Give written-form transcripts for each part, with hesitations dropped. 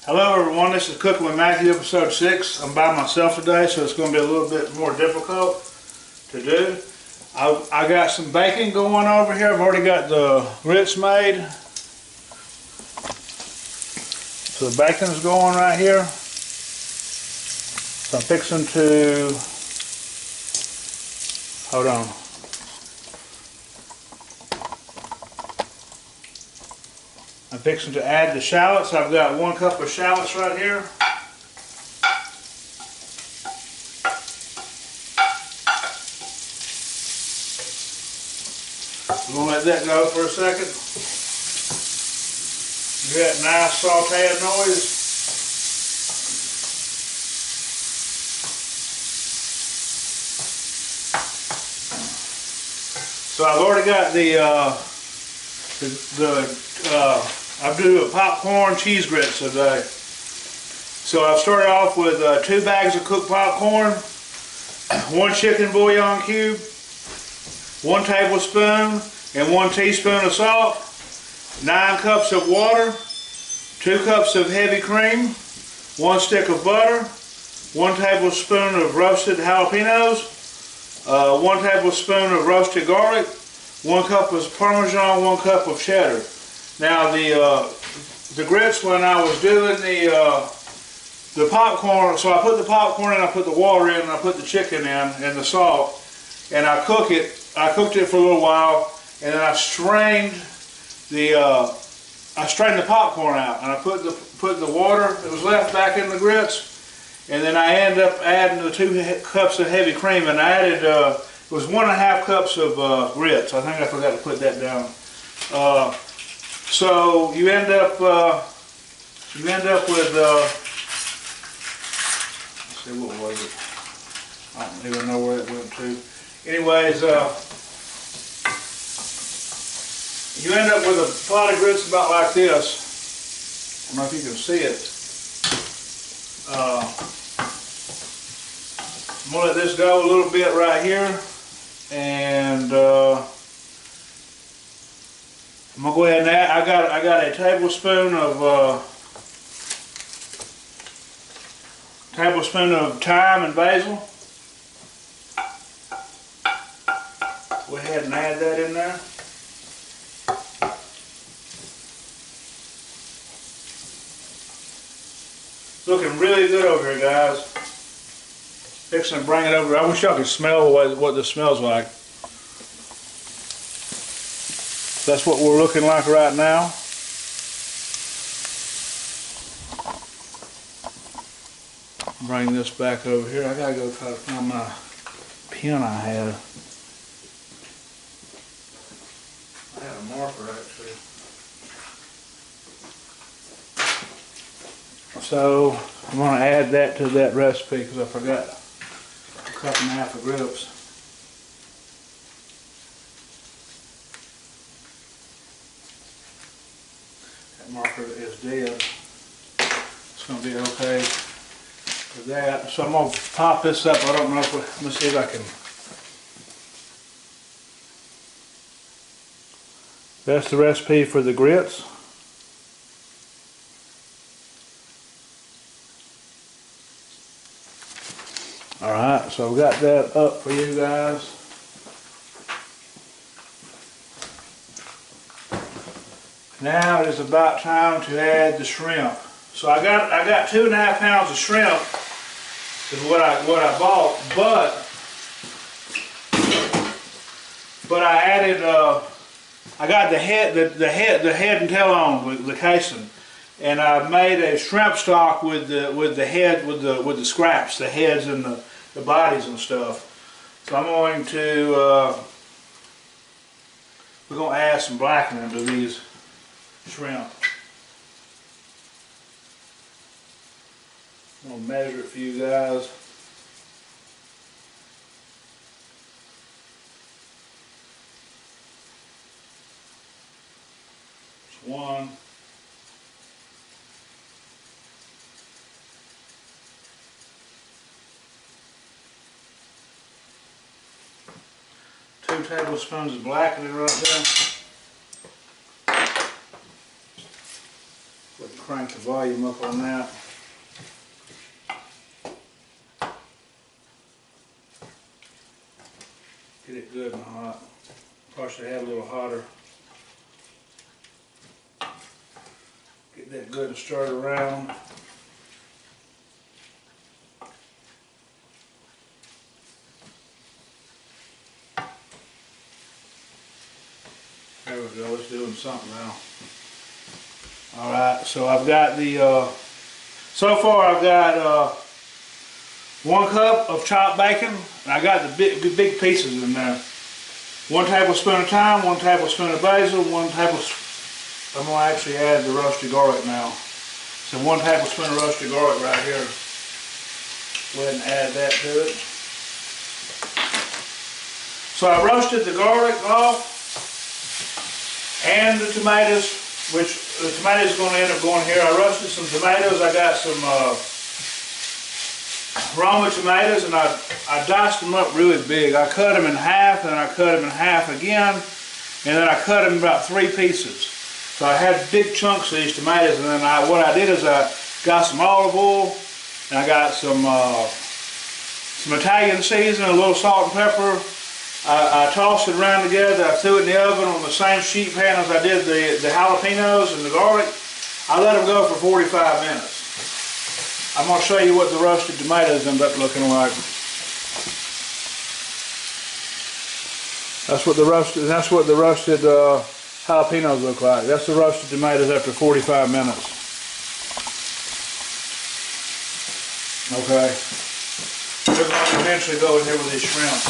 Hello everyone, this is Cooking with Matthew episode 6. I'm by myself today, so it's going to be a little bit more difficult to do. I got some bacon going over here. I've already got the grits made. So the bacon is going right here. So I'm fixing to, hold on. I'm fixing to add the shallots. I've got 1 cup of shallots right here. I'm going to let that go for a second. Get that nice sauteing noise. So I've already got I do a popcorn cheese grits today. So I've started off with 2 bags of cooked popcorn, 1 chicken bouillon cube, 1 tablespoon and 1 teaspoon of salt, 9 cups of water, 2 cups of heavy cream, 1 stick of butter, 1 tablespoon of roasted jalapenos, 1 tablespoon of roasted garlic, 1 cup of Parmesan, 1 cup of cheddar. Now the grits, when I was doing the popcorn, so I put the popcorn in, I put the water in, and I put the chicken in and the salt, and I cooked it for a little while, and then I strained the popcorn out, and I put the water that was left back in the grits, and then I ended up adding the 2 cups of heavy cream, and I added it was 1.5 cups of grits. I think I forgot to put that down. So you end up with let's see, what was it? I don't even know where it went to. Anyways, you end up with a pot of grits about like this. I don't know if you can see it. I'm gonna let this go a little bit right here, and I'm gonna go ahead and add. I got a tablespoon of thyme and basil. Go ahead and add that in there. It's looking really good over here, guys. Fixing to bring it over. I wish y'all could smell what this smells like. That's what we're looking like right now. Bring this back over here. I gotta go try to find my pen I had. I had a marker actually. So I'm going to add that to that recipe because I forgot 1.5 cups of grits. That marker is dead. It's going to be okay with that. So I'm going to pop this up. I don't know if let me see if I can. That's the recipe for the grits. Alright, so I've got that up for you guys. Now it is about time to add the shrimp. So I got 2.5 pounds of shrimp is what I bought, but I added I got the head and tail on the casing, and I made a shrimp stock with the head with the scraps, the heads and the bodies and stuff. So I'm going to we're going to add some blackening to these shrimp. I'm going to measure it for you guys. It's 1. 2 tablespoons of blackening right there. Put crank the volume up on that. Get it good and hot. Probably should have a little hotter. Get that good and stirred around. There we go, it's doing something now. Alright, so I've got the, so far I've got 1 cup of chopped bacon, and I got the big pieces in there. 1 tablespoon of thyme, 1 tablespoon of basil, 1 tablespoon, I'm going to actually add the roasted garlic now. So 1 tablespoon of roasted garlic right here. Go ahead and add that to it. So I roasted the garlic off and the tomatoes, which the tomatoes are going to end up going here. I roasted some tomatoes. I got some Roma tomatoes, and I diced them up really big. I cut them in half, and I cut them in half again, and then I cut them in about 3 pieces. So I had big chunks of these tomatoes, and then what I did is I got some olive oil, and I got some Italian seasoning, a little salt and pepper. I tossed it around together. I threw it in the oven on the same sheet pan as I did the jalapenos and the garlic. I let them go for 45 minutes. I'm going to show you what the roasted tomatoes end up looking like. That's what the roasted jalapenos look like. That's the roasted tomatoes after 45 minutes. Okay. We're going to eventually go in here with these shrimp.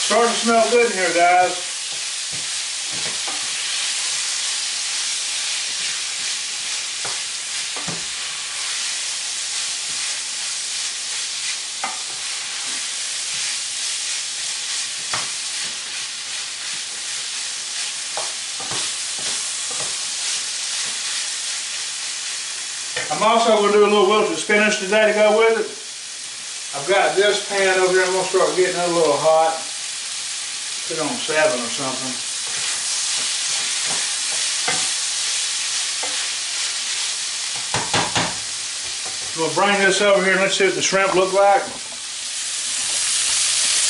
Starting to smell good in here, guys. I'm also going to do a little wilted spinach today to go with it. I've got this pan over here. I'm going to start getting it a little hot. Put it on 7 or something. We'll bring this over here and let's see what the shrimp look like.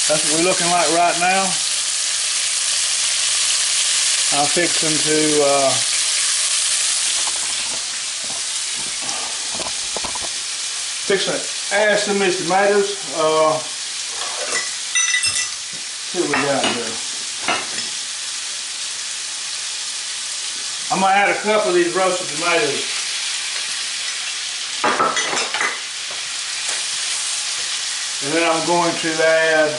That's what we're looking like right now. I'm fixing to add some of these tomatoes. See what we got here. I'm going to add a cup of these roasted tomatoes. And then I'm going to add,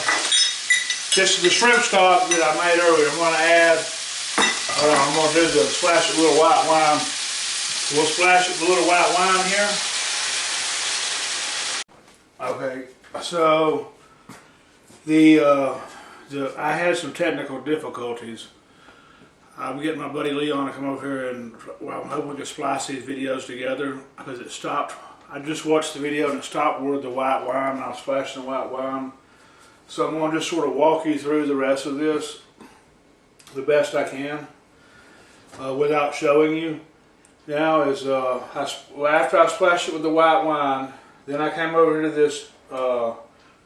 this is the shrimp stock that I made earlier. I'm going to add, I'm going to do the splash it with a little white wine. We'll splash it with a little white wine here. Okay, so I had some technical difficulties. I'm getting my buddy Leon to come over here, and I'm hoping we can splice these videos together because it stopped. I just watched the video and it stopped with the white wine, and I was splashing the white wine. So I'm going to just sort of walk you through the rest of this the best I can without showing you. Now is after I splashed it with the white wine, then I came over to this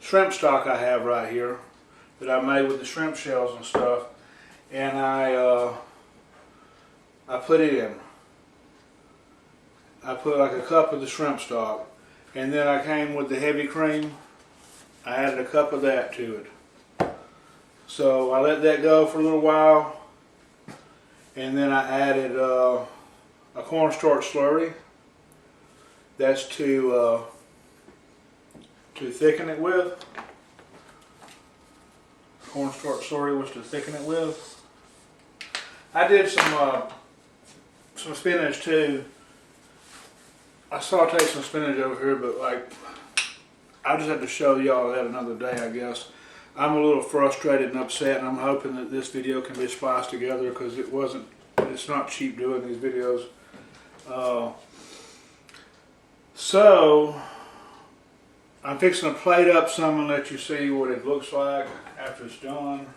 shrimp stock I have right here that I made with the shrimp shells and stuff, and I put it in. I put like a cup of the shrimp stock, and then I came with the heavy cream. I added a cup of that to it. So I let that go for a little while, and then I added a cornstarch slurry. That's to thicken it with. Cornstarch slurry was to thicken it with. I did some spinach too. I sauteed some spinach over here, but like I just had to show y'all that another day, I guess. I'm a little frustrated and upset, and I'm hoping that this video can be spliced together because it's not cheap doing these videos. So I'm fixing to plate up some and let you see what it looks like after it's done.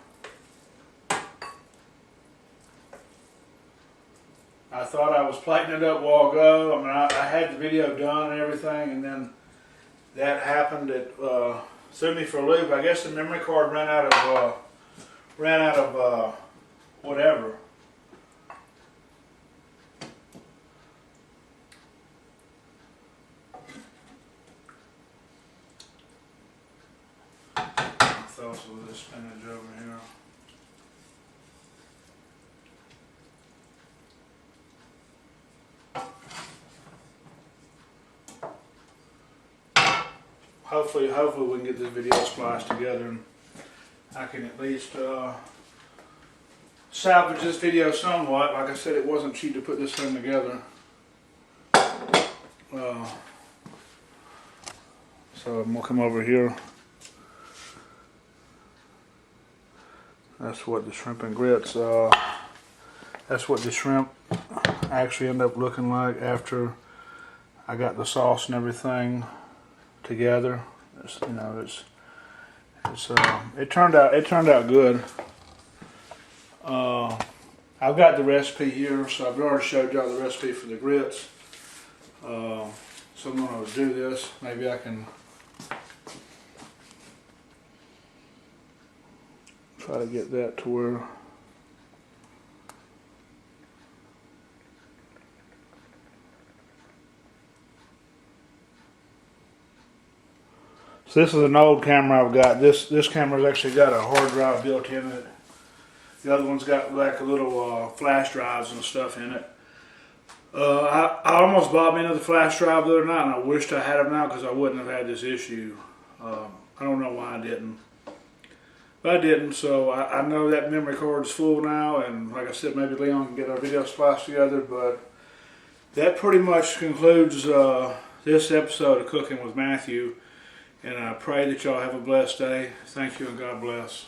I thought I was plating it up a while ago. I mean, I had the video done and everything, and then that happened. It threw me for a loop. I guess the memory card ran out of whatever. Thoughts with this spinach over here. Hopefully we can get this video spliced together and I can at least salvage this video somewhat. Like I said, it wasn't cheap to put this thing together. So I'm gonna come over here. That's what the shrimp and grits, that's what the shrimp actually end up looking like after I got the sauce and everything together. You know, it turned out good. I've got the recipe here, so I've already showed y'all the recipe for the grits. So I'm gonna do this. Maybe I can try to get that to where so this is an old camera I've got. This camera's actually got a hard drive built in it. The other one's got like a little flash drives and stuff in it. I almost bought me another flash drive the other night, and I wished I had them now because I wouldn't have had this issue. I don't know why I didn't. But I didn't, so I know that memory card is full now, and like I said, maybe Leon can get our video spliced together, but that pretty much concludes this episode of Cooking with Matthew, and I pray that y'all have a blessed day. Thank you and God bless.